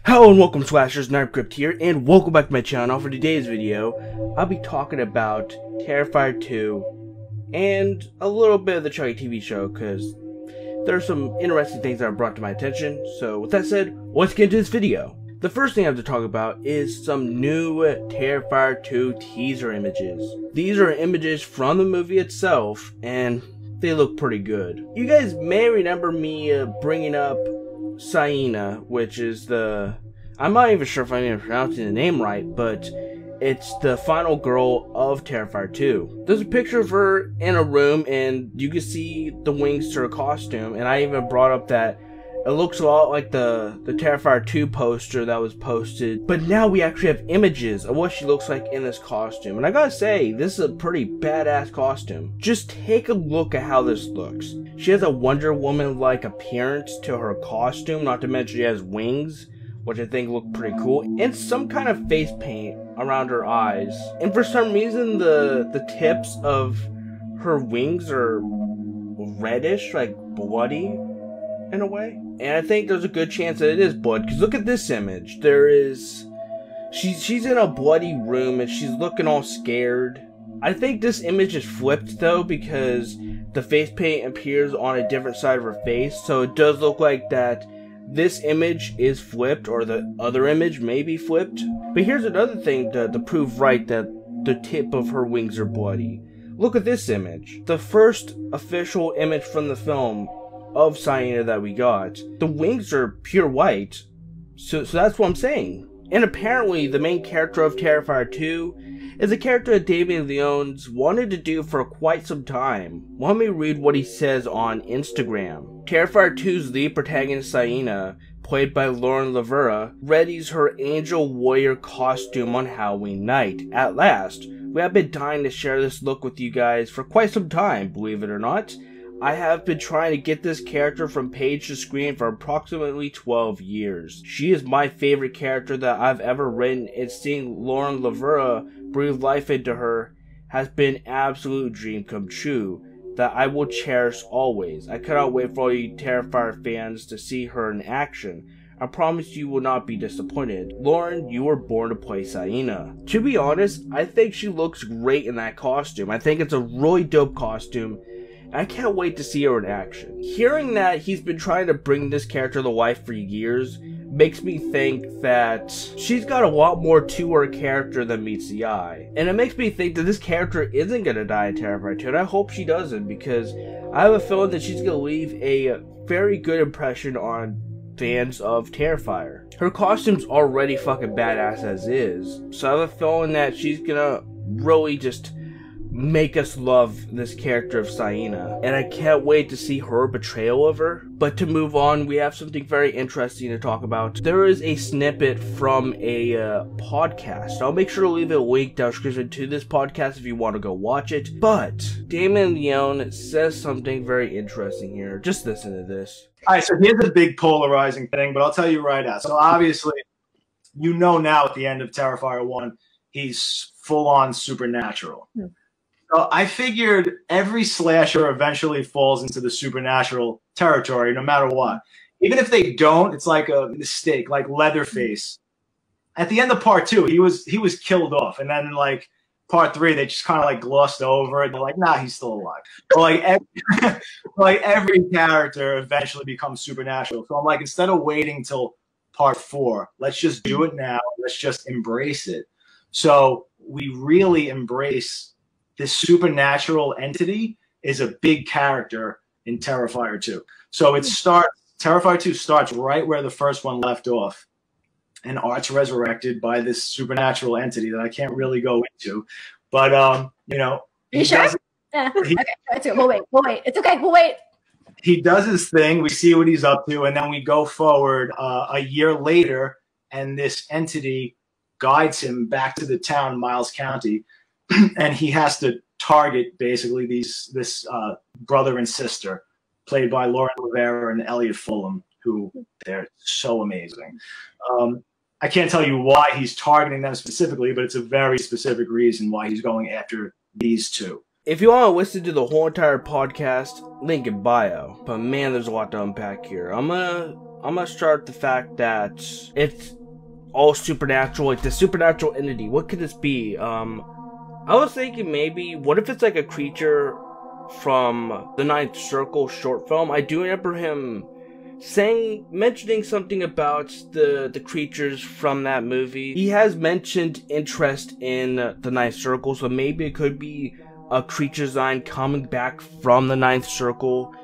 Hello and welcome Slashers, Crypt here, and welcome back to my channel. For today's video, I'll be talking about Terrifier 2 and a little bit of the Chucky TV show, because there's some interesting things that are brought to my attention. So with that said, let's get into this video. The first thing I have to talk about is some new Terrifier 2 teaser images. These are images from the movie itself, and they look pretty good. You guys may remember me bringing up Sienna, which is I'm not even sure if I'm even pronouncing the name right, but it's the final girl of Terrifier 2. There's a picture of her in a room, and you can see the wings to her costume, and I even brought up that it looks a lot like the Terrifier 2 poster that was posted, but now we actually have images of what she looks like in this costume, and I gotta say, this is a pretty badass costume. Just take a look at how this looks. She has a Wonder Woman-like appearance to her costume, not to mention she has wings, which I think look pretty cool, and some kind of face paint around her eyes. And for some reason, the tips of her wings are reddish, like bloody, in a way. And I think there's a good chance that it is blood, because look at this image. She's in a bloody room, and she's looking all scared. I think this image is flipped, though, because the face paint appears on a different side of her face, so it does look like that this image is flipped, or the other image may be flipped. But here's another thing to prove right that the tip of her wings are bloody. Look at this image. The first official image from the film of Sienna that we got, the wings are pure white. So that's what I'm saying. And apparently the main character of Terrifier 2 is a character that Damien Leone's wanted to do for quite some time. Let me read what he says on Instagram. Terrifier 2's lead protagonist Sienna, played by Lauren Lavera, readies her angel warrior costume on Halloween night. At last, we have been dying to share this look with you guys for quite some time, believe it or not. I have been trying to get this character from page to screen for approximately 12 years. She is my favorite character that I've ever written, and seeing Lauren Lavera breathe life into her has been an absolute dream come true that I will cherish always. I cannot wait for all you Terrifier fans to see her in action. I promise you will not be disappointed. Lauren, you were born to play Sienna. To be honest, I think she looks great in that costume. I think it's a really dope costume. I can't wait to see her in action. Hearing that he's been trying to bring this character to life for years makes me think that she's got a lot more to her character than meets the eye. And it makes me think that this character isn't going to die in Terrifier 2, and I hope she doesn't, because I have a feeling that she's going to leave a very good impression on fans of Terrifier. Her costume's already fucking badass as is, so I have a feeling that she's going to really just make us love this character of Sienna, and I can't wait to see her betrayal of her. But to move on, we have something very interesting to talk about. There is a snippet from a podcast. I'll make sure to leave a link down description to this podcast if you want to go watch it. But Damien Leone says something very interesting here. Just listen to this. Alright, so here's a big polarizing thing, but I'll tell you right now. So obviously, you know now at the end of Terrifier 1, he's full-on supernatural. So I figured every slasher eventually falls into the supernatural territory, no matter what. Even if they don't, it's like a mistake, like Leatherface. At the end of part 2, he was killed off, and then in like part 3, they just kind of like glossed over it. They're like, nah, he's still alive. But like every character eventually becomes supernatural. So I'm like, instead of waiting till part 4, let's just do it now. Let's just embrace it. So we really embrace this supernatural entity is a big character in Terrifier 2. So Terrifier 2 starts right where the first one left off. And Art's resurrected by this supernatural entity that I can't really go into. But, you know. Are you sure? Okay, we'll wait. It's okay, we'll wait. He does his thing. We see what he's up to. And then we go forward a year later, and this entity guides him back to the town, Miles County. And he has to target basically this brother and sister, played by Lauren Lavera and Elliot Fulham, who they're so amazing. I can't tell you why he's targeting them specifically, but it's a very specific reason why he's going after these two. If you want to listen to the whole entire podcast, link in bio. But man, there's a lot to unpack here. I'm gonna start the fact that all supernatural, like the supernatural entity. What could this be? I was thinking maybe, what if it's like a creature from the Ninth Circle short film? I do remember him mentioning something about the creatures from that movie. He has mentioned interest in the Ninth Circle, so maybe it could be a creature design coming back from the Ninth Circle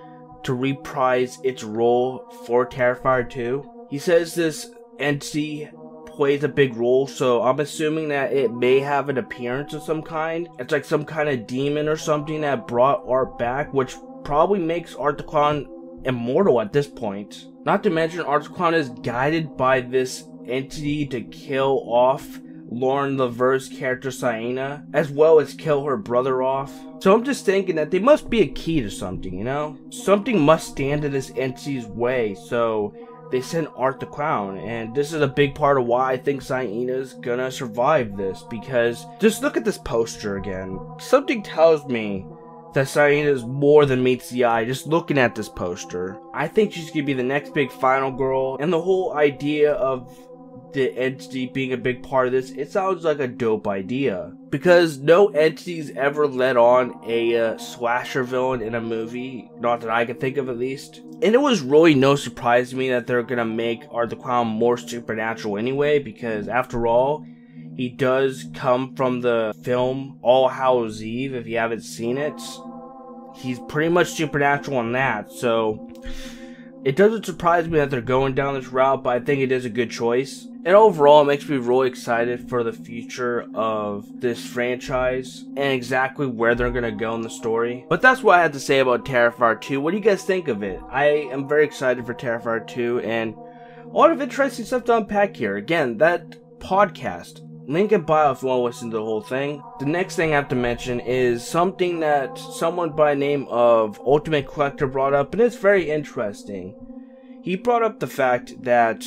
to reprise its role for Terrifier 2. He says this entity plays a big role, so I'm assuming that it may have an appearance of some kind. It's like some kind of demon or something that brought Art back, which probably makes Art the Clown immortal at this point. Not to mention, Art the Clown is guided by this entity to kill off Lauren Laver's character Sienna, as well as kill her brother off. So I'm just thinking that they must be a key to something, you know? Something must stand in this entity's way, so they sent Art the Clown, and this is a big part of why I think Sienna's gonna survive this, because just look at this poster again. Something tells me that Sienna is more than meets the eye just looking at this poster. I think she's gonna be the next big final girl, and the whole idea of the entity being a big part of this, it sounds like a dope idea. Because no entity's ever let on a slasher villain in a movie, not that I can think of at least. And it was really no surprise to me that they're gonna make Art the Clown more supernatural anyway, because after all, he does come from the film All Hallows Eve. If you haven't seen it, he's pretty much supernatural in that, so it doesn't surprise me that they're going down this route, but I think it is a good choice. And overall, it makes me really excited for the future of this franchise and exactly where they're going to go in the story. But that's what I had to say about Terrifier 2. What do you guys think of it? I am very excited for Terrifier 2, and a lot of interesting stuff to unpack here. Again, that podcast, link in bio if you want to listen to the whole thing. The next thing I have to mention is something that someone by the name of Ultimate Collector brought up, and it's very interesting. He brought up the fact that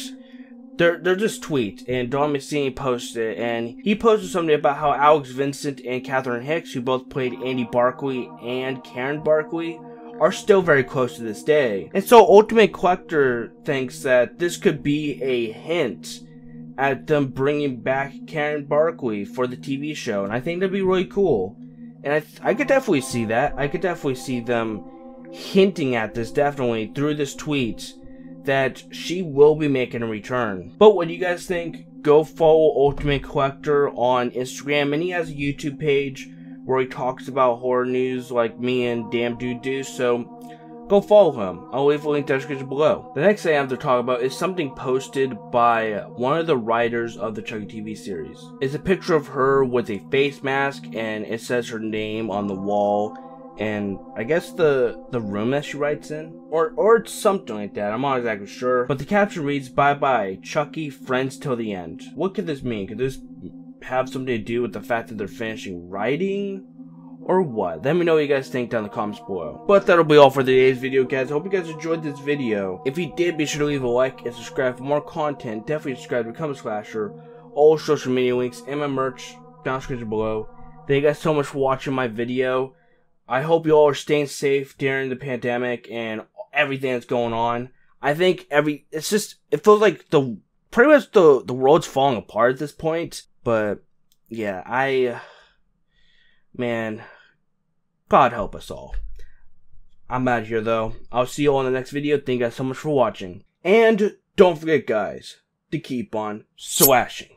they're just tweets, and Don McSteen posted it, and he posted something about how Alex Vincent and Catherine Hicks, who both played Andy Barclay and Karen Barclay, are still very close to this day. And so Ultimate Collector thinks that this could be a hint at them bringing back Karen Barclay for the TV show, and I think that'd be really cool. And I could definitely see that. I could definitely see them hinting at this, definitely, through this tweet, that she will be making a return. But what do you guys think? Go follow Ultimate Collector on Instagram, and he has a YouTube page where he talks about horror news like me and Damn Dude do, so go follow him. I'll leave a link in the description below. The next thing I have to talk about is something posted by one of the writers of the Chucky TV series. It's a picture of her with a face mask, and it says her name on the wall, and I guess the room that she writes in, or it's something like that. I'm not exactly sure, but the caption reads, "Bye bye, Chucky, friends till the end." What could this mean? Could this have something to do with the fact that they're finishing writing, or what? Let me know what you guys think down in the comments below. But that'll be all for today's video, guys. I hope you guys enjoyed this video. If you did, be sure to leave a like and subscribe for more content. Definitely subscribe to Become a Slasher. All social media links and my merch down in the description below. Thank you guys so much for watching my video. I hope you all are staying safe during the pandemic and everything that's going on. I think it feels like pretty much the world's falling apart at this point. But yeah, man, God help us all. I'm out of here though. I'll see you all in the next video. Thank you guys so much for watching. And don't forget, guys, to keep on slashing.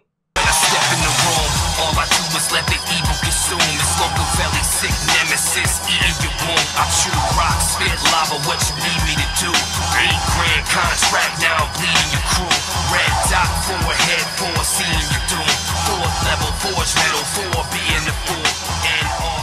All I do is let the evil consume. It's local belly sick nemesis eating your womb. I chew rock, spit lava, what you need me to do? 8 grand contract, now I'm bleeding your crew. Red dot, forehead, 4 seeing you doom. 4th level, forge metal, 4 being the fool. And all